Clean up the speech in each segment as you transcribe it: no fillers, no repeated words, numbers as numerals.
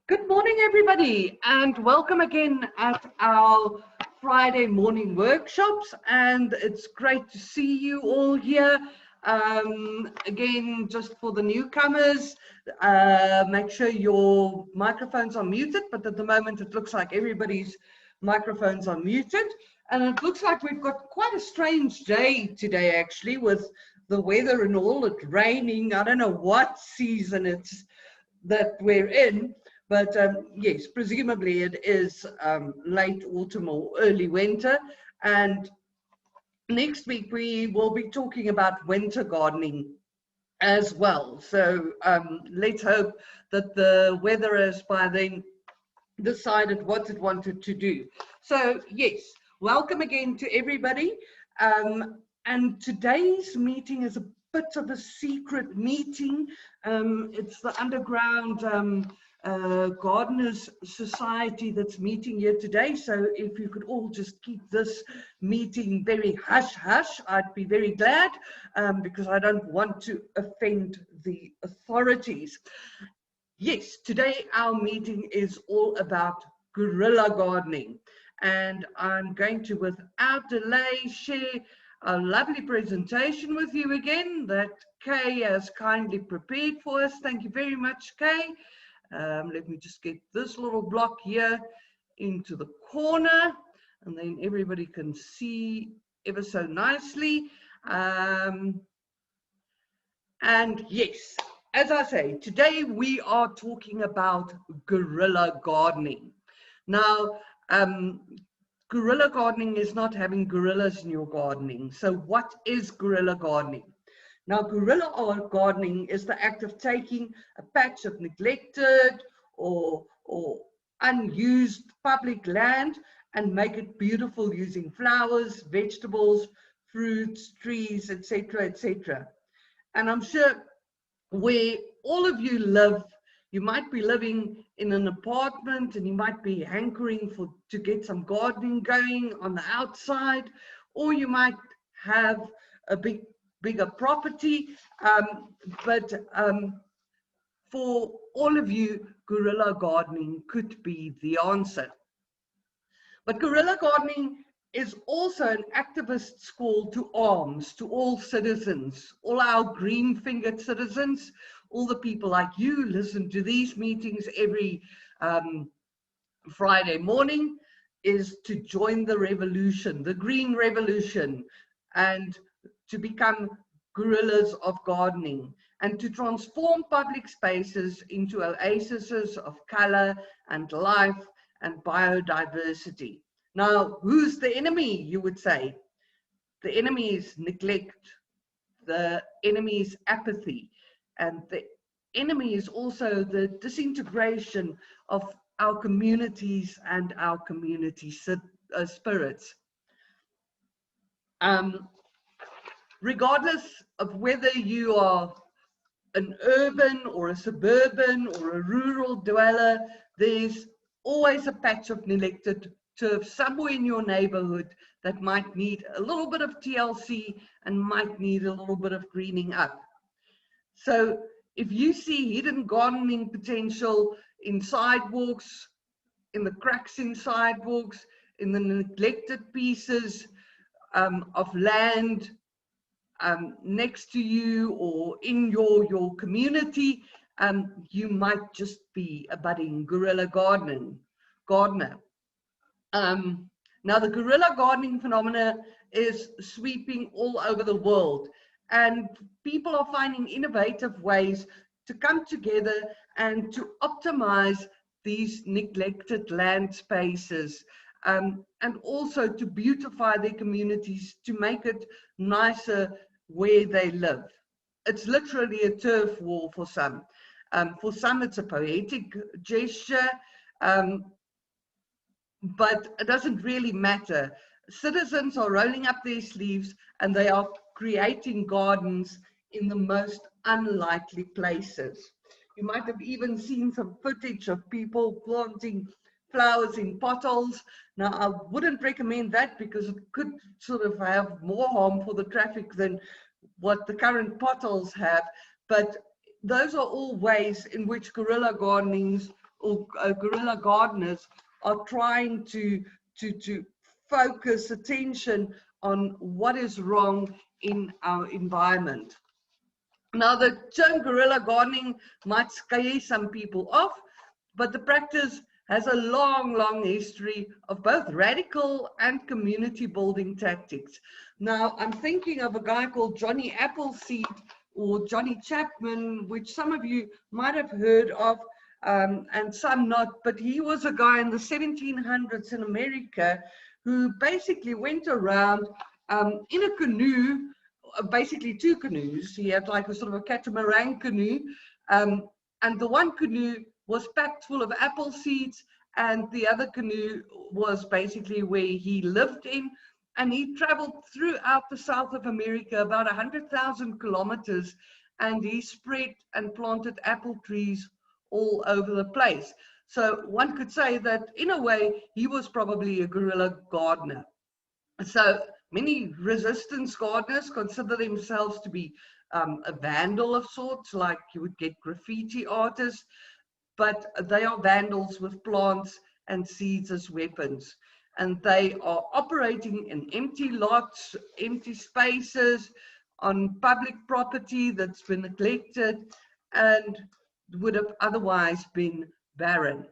Good morning, everybody, and welcome again at our Friday morning workshops. And it's great to see you all here. Again, just for the newcomers, make sure your microphones are muted, but at the moment it looks like everybody's microphones are muted. And it looks like we've got quite a strange day today, actually, with the weather and all. It's raining. I don't know what season it's that we're in. But yes, presumably it is late autumn or early winter. And next week we will be talking about winter gardening as well. So let's hope that the weather has by then decided what it wanted to do. So yes, welcome again to everybody. And today's meeting is a bit of a secret meeting. It's the underground Gardeners Society that's meeting here today. So if you could all just keep this meeting very hush-hush, I'd be very glad, because I don't want to offend the authorities. Yes, today our meeting is all about guerrilla gardening. And I'm going to, without delay, share a lovely presentation with you again that Kay has kindly prepared for us. Thank you very much, Kay. Let me just get this little block here into the corner, and then everybody can see ever so nicely. And yes, as I say, today we are talking about guerrilla gardening. Now, guerrilla gardening is not having gorillas in your gardening. So what is guerrilla gardening? Now, guerrilla gardening is the act of taking a patch of neglected or unused public land and make it beautiful using flowers, vegetables, fruits, trees, etc., etc. And I'm sure where all of you live, you might be living in an apartment and you might be hankering to get some gardening going on the outside, or you might have a bigger property, but for all of you, guerrilla gardening could be the answer. But guerrilla gardening is also an activist's call to arms to all citizens, all our green-fingered citizens, all the people like you listen to these meetings every Friday morning, is to join the revolution, the green revolution, and to become guerrillas of gardening, and to transform public spaces into oases of color and life and biodiversity. Now, who's the enemy, you would say? The enemy is neglect. The enemy is apathy. And the enemy is also the disintegration of our communities and our community spirits. Regardless of whether you are an urban or a suburban or a rural dweller, there's always a patch of neglected turf somewhere in your neighborhood that might need a little bit of TLC and might need a little bit of greening up. So if you see hidden gardening potential in sidewalks, in the cracks in sidewalks, in the neglected pieces of land next to you or in your community, you might just be a budding guerrilla gardener. Now, the guerrilla gardening phenomena is sweeping all over the world, and people are finding innovative ways to come together and to optimize these neglected land spaces, and also to beautify their communities, to make it nicer where they live. It's literally a turf war for some. For some, it's a poetic gesture, but it doesn't really matter. Citizens are rolling up their sleeves and they are creating gardens in the most unlikely places. You might have even seen some footage of people planting flowers in potholes. Now, I wouldn't recommend that because it could sort of have more harm for the traffic than what the current potholes have. But those are all ways in which guerrilla gardenings or guerrilla gardeners are trying to focus attention on what is wrong in our environment. Now, the term guerrilla gardening might scare some people off, but the practice has a long history of both radical and community building tactics. Now, I'm thinking of a guy called Johnny Appleseed or Johnny Chapman, which some of you might have heard of, and some not, but he was a guy in the 1700s in America who basically went around in a canoe, basically two canoes. He had like a sort of a catamaran canoe, and the one canoe was packed full of apple seeds, and the other canoe was basically where he lived in. And he traveled throughout the south of America, about 100,000 kilometers, and he spread and planted apple trees all over the place. So one could say that in a way he was probably a guerrilla gardener. So many resistance gardeners consider themselves to be a vandal of sorts, like you would get graffiti artists, but they are vandals with plants and seeds as weapons. And they are operating in empty lots, empty spaces, on public property that's been neglected and would have otherwise been barren.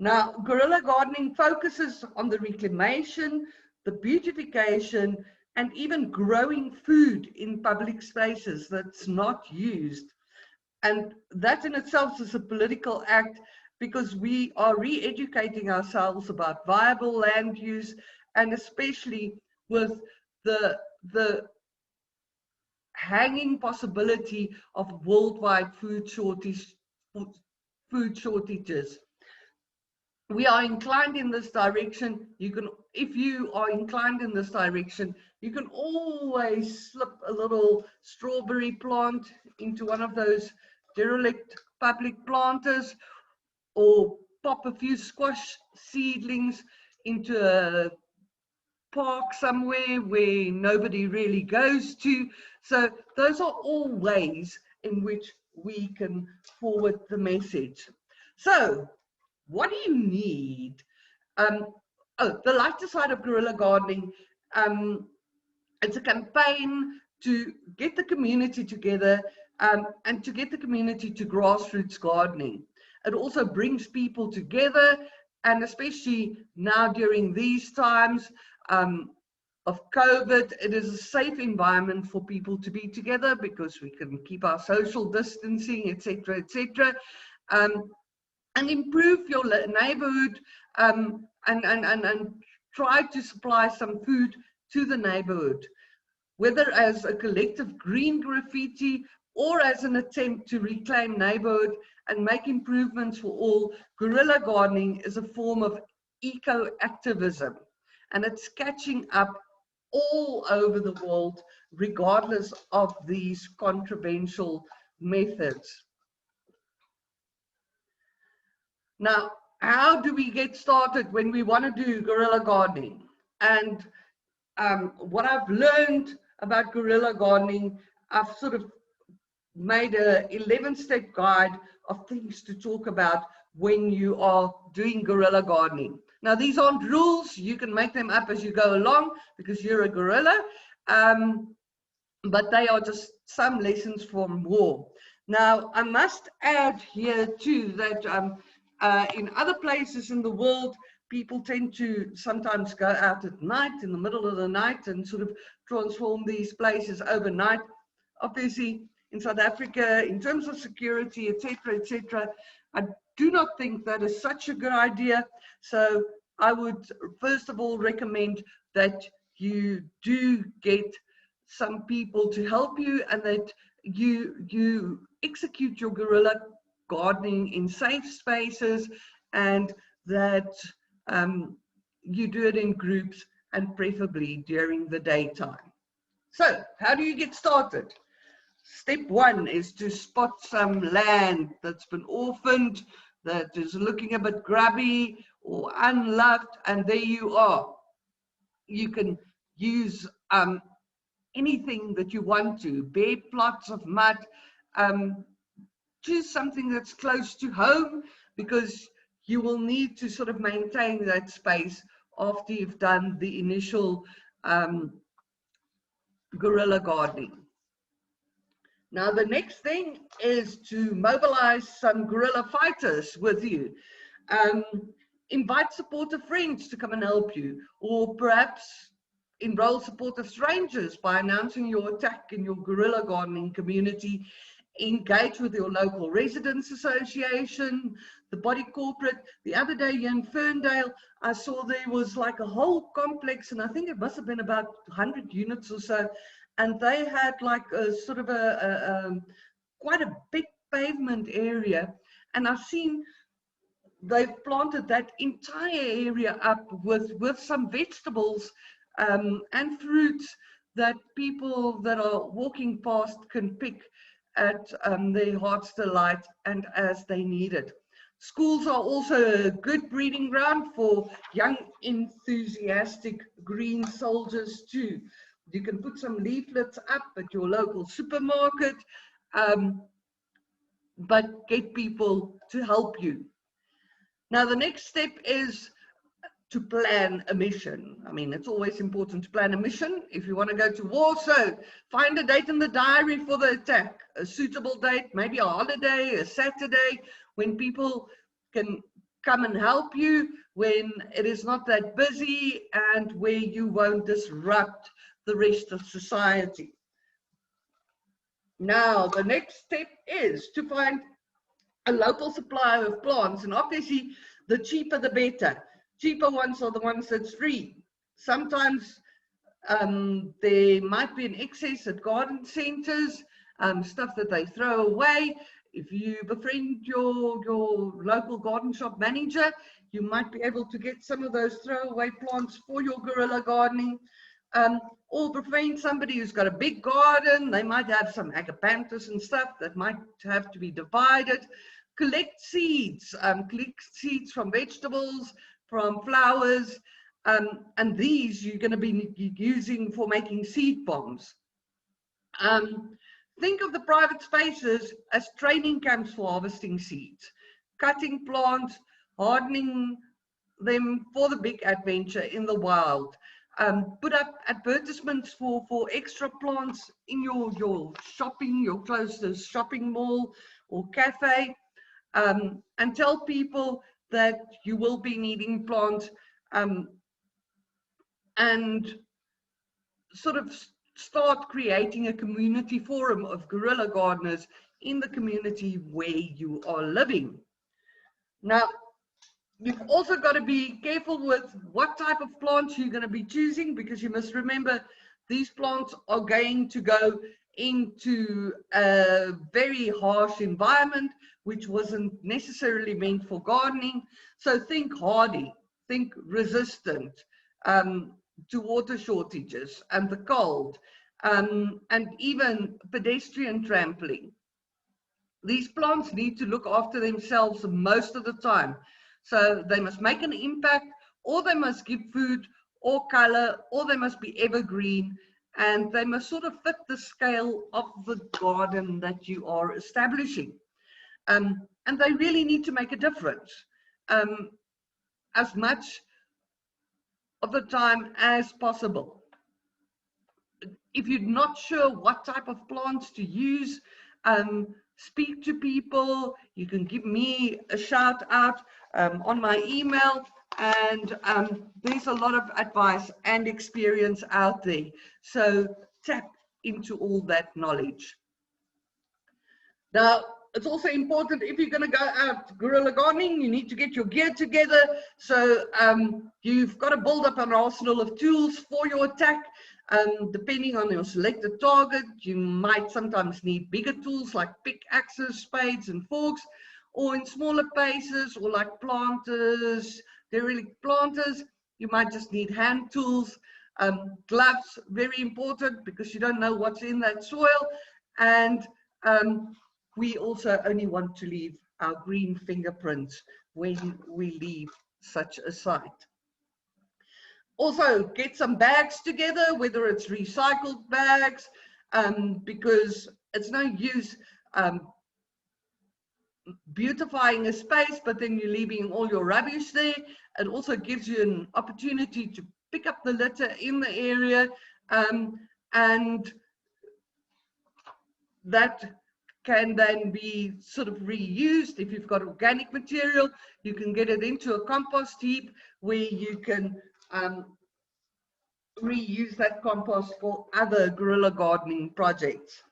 Now, guerrilla gardening focuses on the reclamation, the beautification, and even growing food in public spaces that's not used. And that in itself is a political act, because we are re-educating ourselves about viable land use, and especially with the hanging possibility of worldwide food shortages. We are inclined in this direction. You can, if you are inclined in this direction, you can always slip a little strawberry plant into one of those derelict public planters, or pop a few squash seedlings into a park somewhere where nobody really goes to. So those are all ways in which we can forward the message. So what do you need? The lighter side of guerrilla gardening, it's a campaign to get the community together, and to get the community to grassroots gardening. It also brings people together, and especially now during these times of COVID, it is a safe environment for people to be together, because we can keep our social distancing, etc., etc. And improve your neighborhood, and try to supply some food to the neighborhood, whether as a collective green graffiti or as an attempt to reclaim neighborhood and make improvements for all. Guerrilla gardening is a form of eco-activism, and it's catching up all over the world, regardless of these controversial methods. Now, how do we get started when we want to do guerrilla gardening? And what I've learned about guerrilla gardening, I've sort of made a 11-step guide of things to talk about when you are doing guerrilla gardening. Now, these aren't rules. You can make them up as you go along, because you're a guerrilla. But they are just some lessons from war. Now, I must add here too that in other places in the world, people tend to sometimes go out at night, in the middle of the night, and sort of transform these places overnight. Obviously, in South Africa, in terms of security, etc., I do not think that is such a good idea. So I would first of all recommend that you do get some people to help you, and that you execute your guerrilla gardening in safe spaces, and that you do it in groups, and preferably during the daytime. So how do you get started? Step one is to spot some land that's been orphaned, that is looking a bit grubby or unloved, and there you are. You can use anything that you want to, bare plots of mud, choose something that's close to home, because you will need to sort of maintain that space after you've done the initial guerrilla gardening. Now, the next thing is to mobilize some guerrilla fighters with you. Invite supportive friends to come and help you, or perhaps enroll supportive strangers by announcing your attack in your guerrilla gardening community. Engage with your local residents association, the body corporate. The other day here in Ferndale, I saw there was like a whole complex, and I think it must have been about 100 units or so, and they had like a sort of quite a big pavement area, and I've seen they've planted that entire area up with some vegetables and fruits that people that are walking past can pick at their heart's delight and as they need it. Schools are also a good breeding ground for young, enthusiastic green soldiers too. You can put some leaflets up at your local supermarket, but get people to help you. Now, the next step is to plan a mission. I mean, it's always important to plan a mission if you want to go to war. So find a date in the diary for the attack, a suitable date, maybe a holiday, a Saturday, when people can come and help you, when it is not that busy and where you won't disrupt the rest of society. Now, the next step is to find a local supplier of plants, and obviously the cheaper the better. Cheaper ones are the ones that's free. Sometimes there might be an excess at garden centers, stuff that they throw away. If you befriend your local garden shop manager, you might be able to get some of those throwaway plants for your guerrilla gardening. Or befriend somebody who's got a big garden. They might have some agapanthus and stuff that might have to be divided. Collect seeds from vegetables, from flowers, and these you're going to be using for making seed bombs. Think of the private spaces as training camps for harvesting seeds, cutting plants, hardening them for the big adventure in the wild. Put up advertisements for extra plants in your shopping, your closest shopping mall or cafe, and tell people that you will be needing plants, and sort of start creating a community forum of guerrilla gardeners in the community where you are living. Now, you've also got to be careful with what type of plants you're going to be choosing, because you must remember these plants are going to go into a very harsh environment, which wasn't necessarily meant for gardening. So think hardy, think resistant to water shortages and the cold, and even pedestrian trampling. These plants need to look after themselves most of the time. So they must make an impact, or they must give food or color, or they must be evergreen, and they must sort of fit the scale of the garden that you are establishing. And they really need to make a difference as much of the time as possible. If you're not sure what type of plants to use, speak to people. You can give me a shout out on my email, and there's a lot of advice and experience out there. So tap into all that knowledge. Now, it's also important, if you're going to go out guerrilla gardening, you need to get your gear together. So you've got to build up an arsenal of tools for your attack. Depending on your selected target, you might sometimes need bigger tools like pickaxes, spades, and forks, or in smaller places, or like planters, derelict planters, you might just need hand tools. Gloves, very important, because you don't know what's in that soil. And we also only want to leave our green fingerprints when we leave such a site. Also, get some bags together, whether it's recycled bags, because it's no use beautifying a space, but then you're leaving all your rubbish there. It also gives you an opportunity to pick up the litter in the area, and that can then be sort of reused. If you've got organic material, you can get it into a compost heap where you can reuse that compost for other guerrilla gardening projects.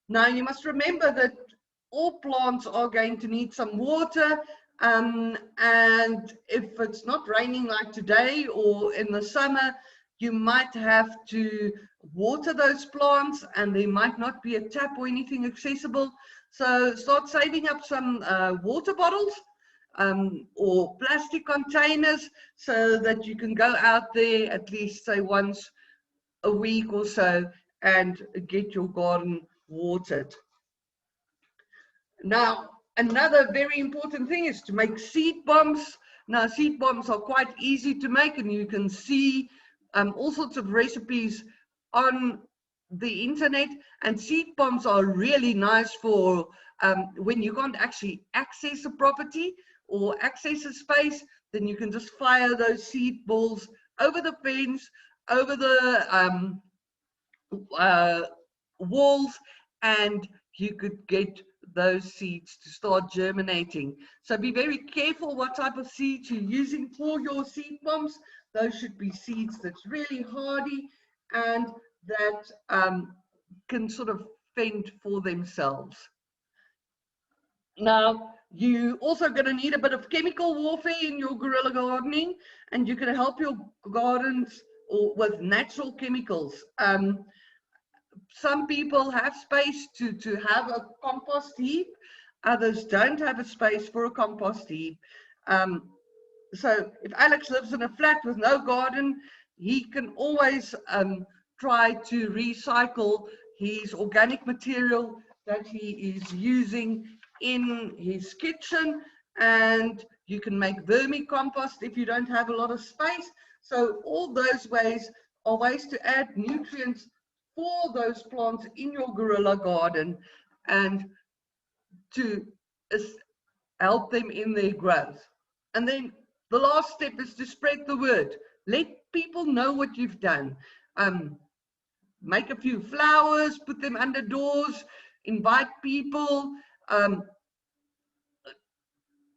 Now, you must remember that all plants are going to need some water, and if it's not raining like today or in the summer, you might have to water those plants, and there might not be a tap or anything accessible. So start saving up some water bottles or plastic containers so that you can go out there at least, say, once a week or so and get your garden watered. Now, another very important thing is to make seed bombs. Now, seed bombs are quite easy to make, and you can see all sorts of recipes on the internet. And seed bombs are really nice for when you can't actually access a property or access a space, then you can just fire those seed balls over the fence, over the walls, and you could get those seeds to start germinating. So be very careful what type of seeds you're using for your seed bombs. Those should be seeds that's really hardy and that can sort of fend for themselves. Now, you also going to need a bit of chemical warfare in your guerrilla gardening, and you're going to help your gardens with natural chemicals. Some people have space to have a compost heap, others don't have a space for a compost heap. So if Alex lives in a flat with no garden, he can always try to recycle his organic material that he is using in his kitchen, and you can make vermicompost if you don't have a lot of space. So all those ways are ways to add nutrients for those plants in your guerrilla garden and to help them in their growth. And then the last step is to spread the word. Let people know what you've done. Make a few flowers, put them under doors, invite people,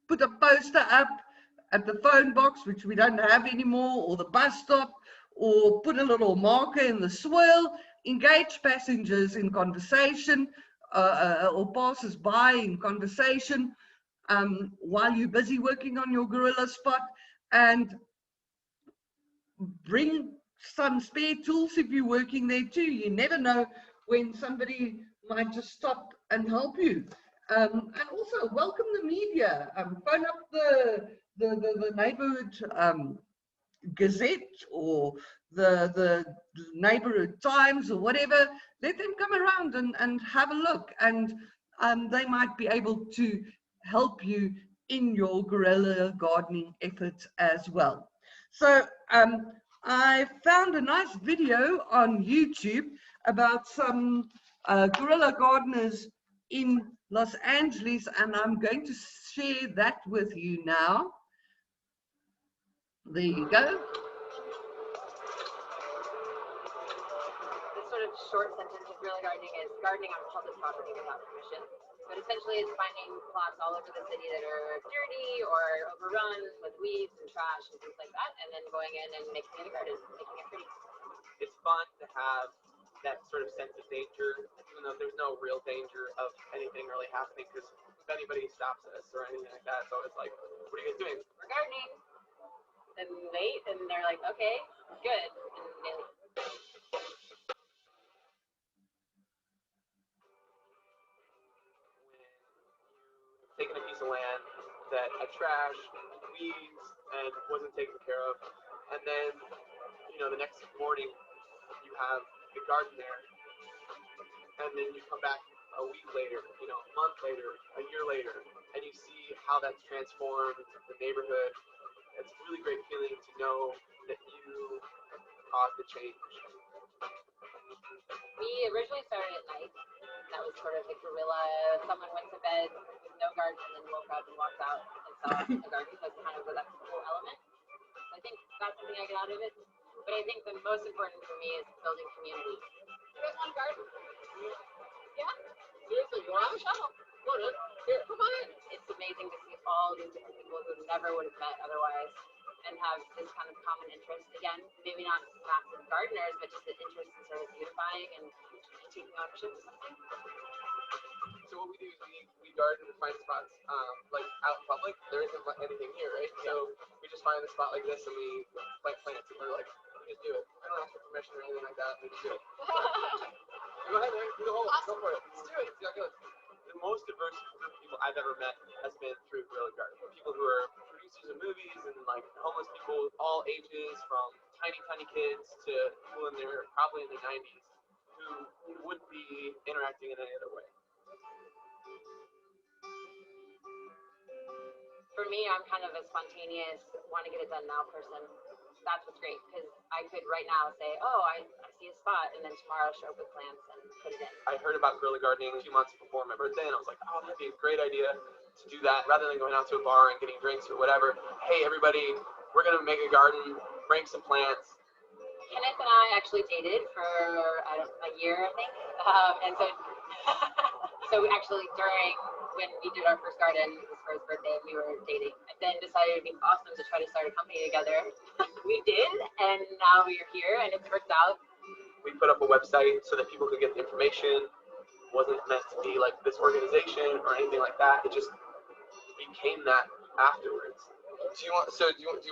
put a poster up at the phone box, which we don't have anymore, or the bus stop, or put a little marker in the swirl. Engage passengers in conversation or passers by in conversation while you're busy working on your guerrilla spot, and bring some spare tools if you're working there too. You never know when somebody might just stop and help you. And also welcome the media. Phone up the neighborhood Gazette or the neighborhood Times or whatever. Let them come around and have a look, and they might be able to help you in your guerrilla gardening efforts as well. So I found a nice video on YouTube about some guerrilla gardeners in Los Angeles, and I'm going to share that with you now. There you go. This sort of short sentence of guerrilla gardening is gardening on public property without permission. But essentially it's finding plots all over the city that are dirty or overrun with weeds and trash and things like that, and then going in and making it a garden, making it pretty. It's fun to have that sort of sense of danger, even though there's no real danger of anything really happening, because if anybody stops us or anything like that, it's always like, what are you guys doing? We're gardening. And wait, and they're like, okay, good, and they leave. Taking a piece of land that had trash, weeds, and wasn't taken care of, and then, the next morning you have the garden there, and then you come back a week later, a month later, a year later, and you see how that's transformed the neighborhood. It's a really great feeling to know that you caused the change. We originally started at night. That was sort of the guerrilla. Someone went to bed with no love garden and then woke up and walked out and saw a garden. That's kind of that cool element. So I think that's something I get out of it. But I think the most important for me is building community. You guys want a garden? Yeah? Seriously, you want to have a shovel? Go on, here, come on in. It's amazing to see all these different people who never would have met otherwise and have this kind of common interest. Again, maybe not massive gardeners, but just an interest in sort of unifying and taking ownership of something. So what we do is we garden and find spots like out in public. There isn't anything here, right? So we just find a spot like this and we plant plants and we're like, we just do it. I don't ask for permission or anything like that. We just do it. Go ahead, man. Do the whole. Awesome. Go for it. Let's do it. See how it goes. The most diverse group of people I've ever met has been through Guerrilla Gardening. People who are producers of movies and like homeless people, all ages, from tiny kids to people in their probably in their 90s who wouldn't be interacting in any other way. For me, I'm kind of a spontaneous, want to get it done now person. That's what's great, because I could right now say, oh, I see a spot, and then tomorrow show up with plants and put it in. I heard about Guerrilla Gardening a few months before my birthday, and I was like, oh, that'd be a great idea to do that, rather than going out to a bar and getting drinks or whatever. Hey, everybody, we're going to make a garden, bring some plants. Kenneth and I actually dated for a year, I think, and so actually during when we did our first garden for his birthday, we were dating, and then decided it'd be awesome to try to start a company together. We did, and now we're here, and it's worked out. We put up a website so that people could get the information. It wasn't meant to be like this organization or anything like that. It just became that afterwards. Do you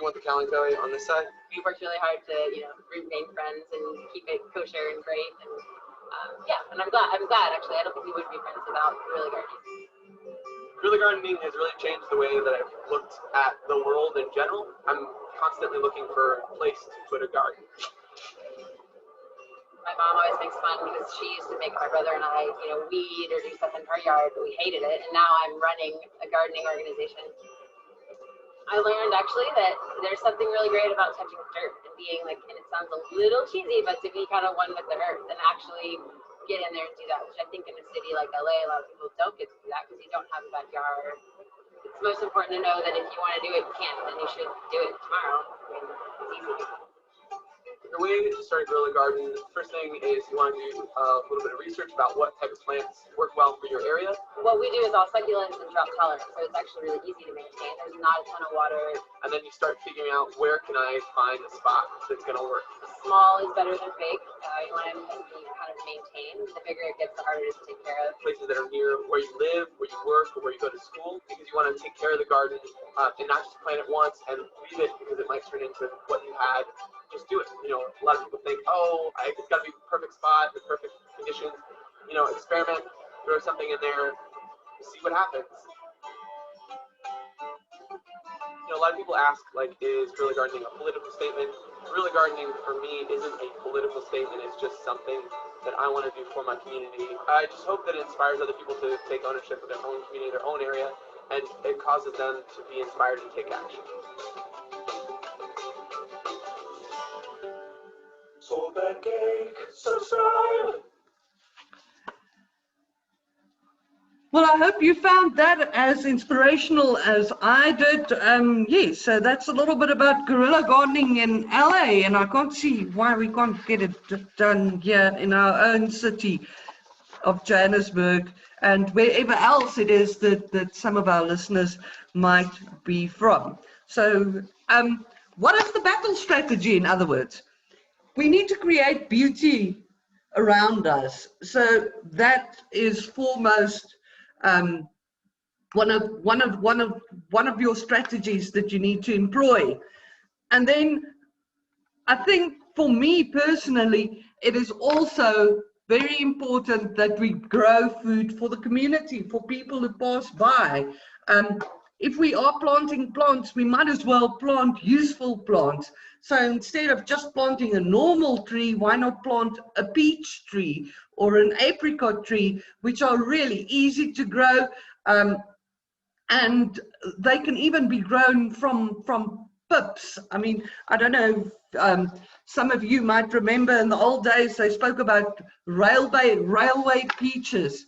want the Calling Belly on this side? We worked really hard to remain friends and keep it kosher and great, and yeah, and I'm glad actually. I don't think we would be friends without Guerrilla Gardening. Guerrilla Gardening has really changed the way that I've looked at the world in general. I'm constantly looking for a place to put a garden. My mom always makes fun because she used to make my brother and I, weed or do stuff in her yard, but we hated it. And now I'm running a gardening organization. I learned actually that there's something really great about touching dirt and being like, and it sounds a little cheesy, but to be kind of one with the earth and actually get in there and do that, which I think in a city like LA, a lot of people don't get to do that because you don't have a backyard. It's most important to know that if you want to do it, you can, and you should do it tomorrow. I mean, it's easy. The way to start a Guerrilla Garden, first thing is you want to do a little bit of research about what type of plants work well for your area. What we do is all succulents and drought tolerant, so it's actually really easy to maintain. There's not a ton of water. And then you start figuring out where can I find a spot that's going to work. Small is better than big. You want to be kind of maintained. The bigger it gets, the harder it is to take care of. Places that are near where you live, where you work, or where you go to school, because you want to take care of the garden and not just plant it once and leave it because it might turn into what you had. Just do it. A lot of people think, oh, it's got to be the perfect spot, the perfect conditions. Experiment, throw something in there, see what happens. A lot of people ask, is Guerrilla Gardening a political statement? Guerrilla Gardening, for me, isn't a political statement. It's just something that I want to do for my community. I just hope that it inspires other people to take ownership of their own community, their own area, and it causes them to be inspired and take action. So pancake, subscribe. Well, I hope you found that as inspirational as I did. Yes, so that's a little bit about Guerrilla Gardening in LA, and I can't see why we can't get it done here in our own city of Johannesburg and wherever else it is that some of our listeners might be from. So what is the battle strategy, in other words? We need to create beauty around us. So that is foremost one of your strategies that you need to employ. And then I think for me personally, it is also very important that we grow food for the community, for people who pass by. If we are planting plants, we might as well plant useful plants. So instead of just planting a normal tree, why not plant a peach tree or an apricot tree, which are really easy to grow, and they can even be grown from pips. I mean, I don't know, some of you might remember in the old days they spoke about railway peaches,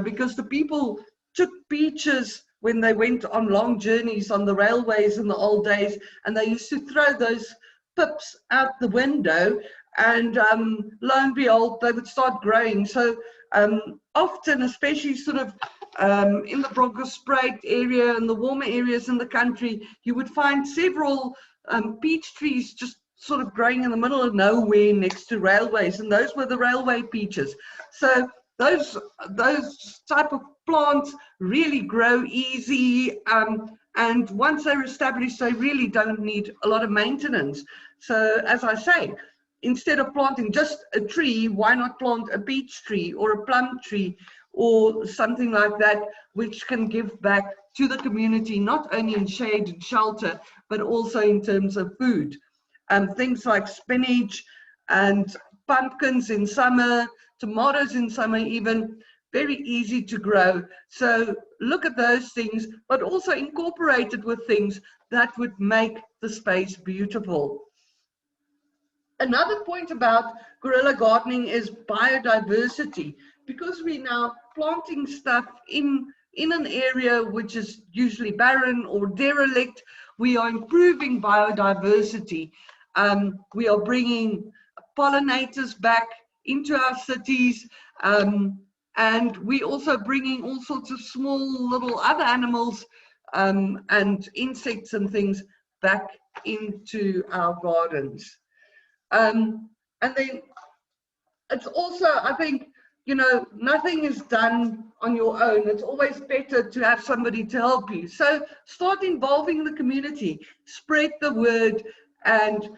because the people took peaches when they went on long journeys on the railways in the old days, and they used to throw those pips out the window, and lo and behold, they would start growing. So often, especially sort of in the Bronkhorstspruit area and the warmer areas in the country, you would find several peach trees just sort of growing in the middle of nowhere next to railways, and those were the railway peaches. So those type of plants really grow easy, and once they're established, they really don't need a lot of maintenance. So as I say, instead of planting just a tree, why not plant a peach tree or a plum tree or something like that, which can give back to the community, not only in shade and shelter, but also in terms of food. Things like spinach and pumpkins in summer, tomatoes in summer even, very easy to grow. So look at those things, but also incorporate it with things that would make the space beautiful. Another point about guerrilla gardening is biodiversity. Because we're now planting stuff in an area which is usually barren or derelict, we are improving biodiversity. We are bringing pollinators back into our cities, and we also bringing all sorts of small little other animals and insects and things back into our gardens. And then it's also, I think, you know, nothing is done on your own. It's always better to have somebody to help you. So start involving the community, spread the word, and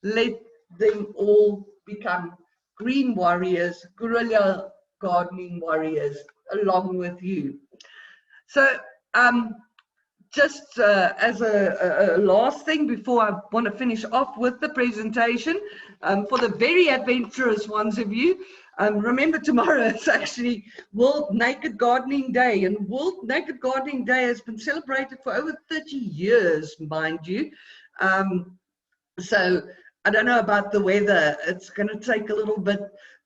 let them all become green warriors, guerrilla gardening warriors, along with you. So just as a last thing before I want to finish off with the presentation, for the very adventurous ones of you, remember tomorrow is actually World Naked Gardening Day, and World Naked Gardening Day has been celebrated for over 30 years, mind you. So I don't know about the weather. It's going to take a little bit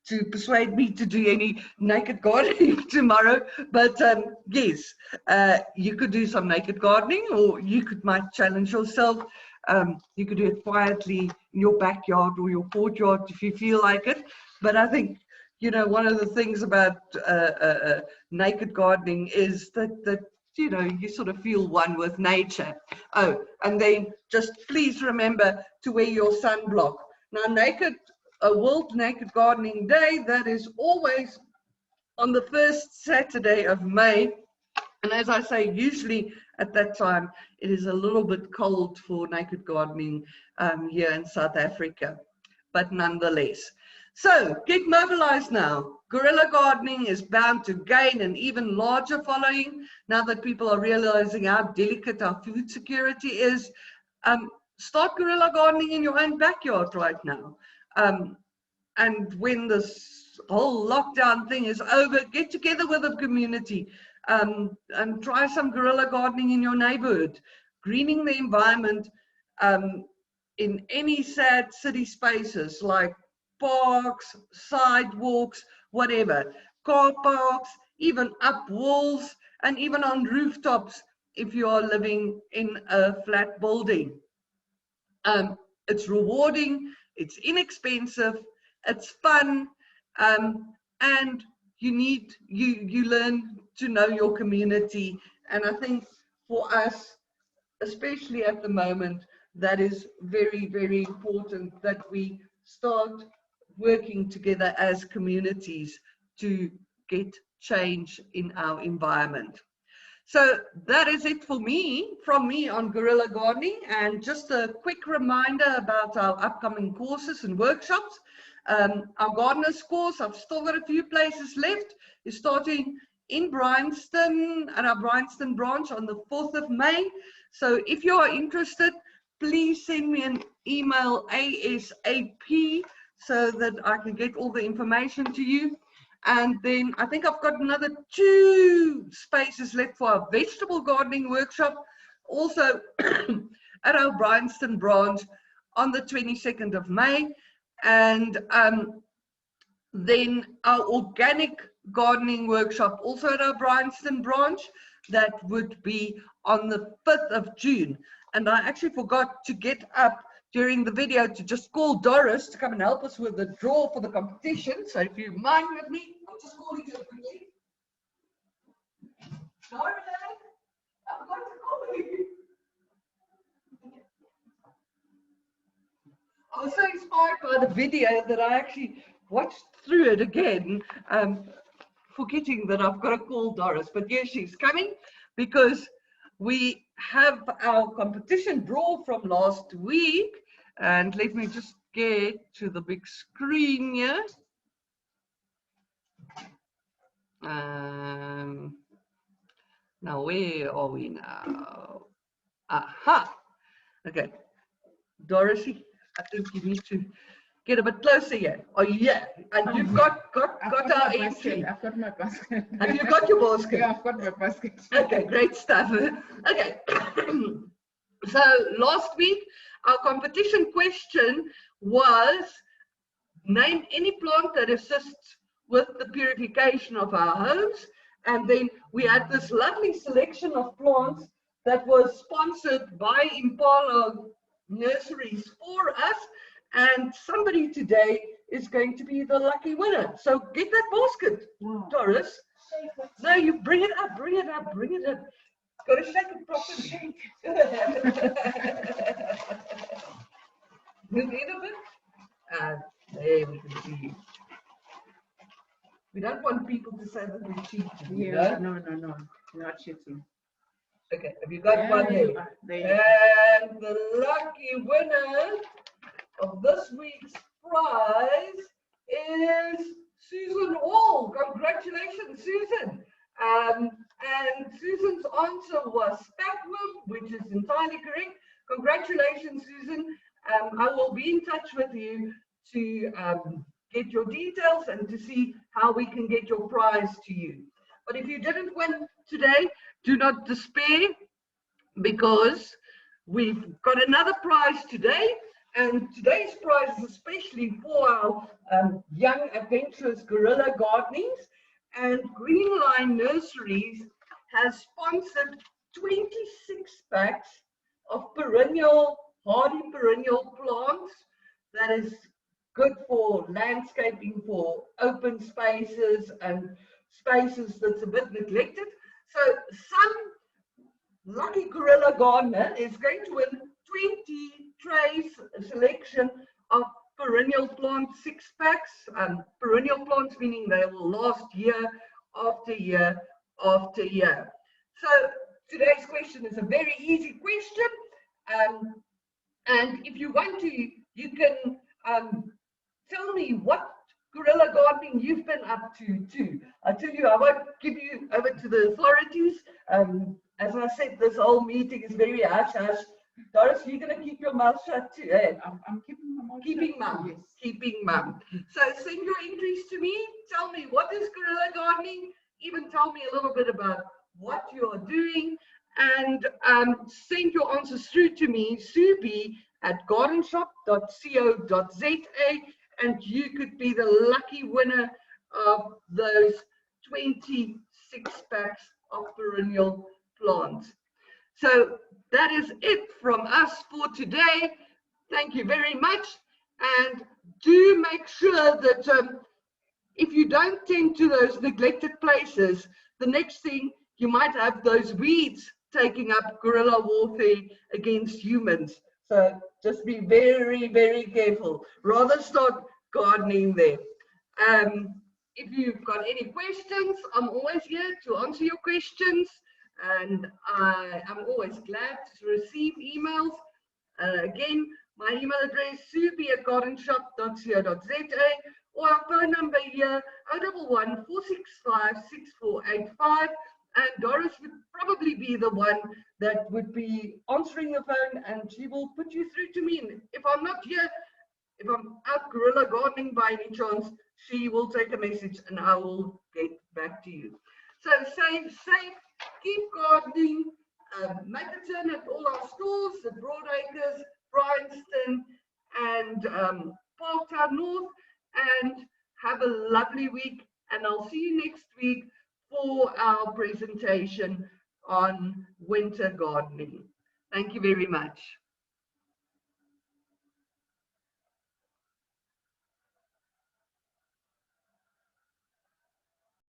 to persuade me to do any naked gardening tomorrow, but yes, you could do some naked gardening, or you might challenge yourself. You could do it quietly in your backyard or your courtyard if you feel like it. But I think, you know, one of the things about naked gardening is that you know, you sort of feel one with nature. Oh, and then just please remember to wear your sunblock. Now, World Naked Gardening Day, that is always on the first Saturday of May. And as I say, usually at that time, it is a little bit cold for naked gardening here in South Africa, but nonetheless. So get mobilized now. Guerrilla gardening is bound to gain an even larger following now that people are realizing how delicate our food security is. Start guerrilla gardening in your own backyard right now. And when this whole lockdown thing is over, get together with the community and try some guerrilla gardening in your neighborhood. Greening the environment in any sad city spaces like parks, sidewalks, whatever, car parks, even up walls, and even on rooftops if you are living in a flat building. It's rewarding, it's inexpensive, it's fun, and you learn to know your community. And I think for us, especially at the moment, that is very, very important, that we start working together as communities to get change in our environment. So that is it from me on guerrilla gardening. And just a quick reminder about our upcoming courses and workshops. Our gardeners course, I've still got a few places left, is starting in Bryanston at our Bryanston branch on the 4th of May. So if you are interested, please send me an email ASAP so that I can get all the information to you. And then I think I've got another 2 spaces left for our vegetable gardening workshop, also at our Bryanston branch on the 22nd of May. And Then our organic gardening workshop, also at our Bryanston branch, that would be on the 5th of June. And I actually forgot to get up during the video to just call Doris to come and help us with the draw for the competition. So if you mind with me, I'm just calling her quickly. Doris, I'm going to call you. I was so inspired by the video that I actually watched through it again, forgetting that I've got to call Doris. But yes, she's coming because we have our competition draw from last week. And let me just get to the big screen here. Now, where are we now? Aha! Okay. Dorothy, I think you need to get a bit closer here. Oh, yeah. And you've got our entry. I've got my basket. Have you got your basket? Yeah, I've got my basket. Okay, great stuff. Okay. So last week, our competition question was, name any plant that assists with the purification of our homes. And then we had this lovely selection of plants that was sponsored by Impala Nurseries for us. And somebody today is going to be the lucky winner. So get that basket, Doris. No, you bring it up, bring it up, bring it up. Got to shake it properly. Shake. Move in a bit. There we can see you. We don't want people to say that we're cheating. Yeah, no, we're not cheating. Okay, have you got one there? And the lucky winner of this week's prize is Susan Wall. Congratulations, Susan. And Susan's answer was spatworm, which is entirely correct. Congratulations, Susan. I will be in touch with you to get your details and to see how we can get your prize to you. But if you didn't win today, do not despair, because we've got another prize today. And today's prize is especially for our young adventurous guerrilla gardenings. And Greenline Nurseries has sponsored 26 packs of perennial, hardy perennial plants that is good for landscaping, for open spaces and spaces that's a bit neglected. So some lucky guerrilla gardener is going to win 20 trays selection of perennial plant 6-packs. Perennial plants meaning they will last year after year after year. So today's question is a very easy question. And if you want to, you can tell me what guerrilla gardening you've been up to too. I tell you, I won't give you over to the authorities. As I said, this whole meeting is very hush-hush. Doris, you're going to keep your mouth shut too, eh? I'm keeping my mouth Keeping shut. mum. Yes. Keeping mum. So send your entries to me. Tell me what is guerrilla gardening. Even tell me a little bit about what you're doing. And send your answers through to me, subi@gardenshop.co.za. And you could be the lucky winner of those 26 packs of perennial plants. So that is it from us for today. Thank you very much. And do make sure that if you don't tend to those neglected places, the next thing you might have those weeds taking up guerrilla warfare against humans. So just be very, very careful. Rather start gardening there. If you've got any questions, I'm always here to answer your questions. And I am always glad to receive emails. Again, my email address, subi@gardenshop.co.za, or our phone number here, 011 465 6485. And Doris would probably be the one that would be answering the phone, and she will put you through to me. And if I'm not here, if I'm out guerrilla gardening by any chance, she will take a message and I will get back to you. So safe, keep gardening, make a turn at all our stores, at Broadacres, Bryanston, and Parktown North, and Have a lovely week, and I'll see you next week for our presentation on winter gardening. Thank you very much.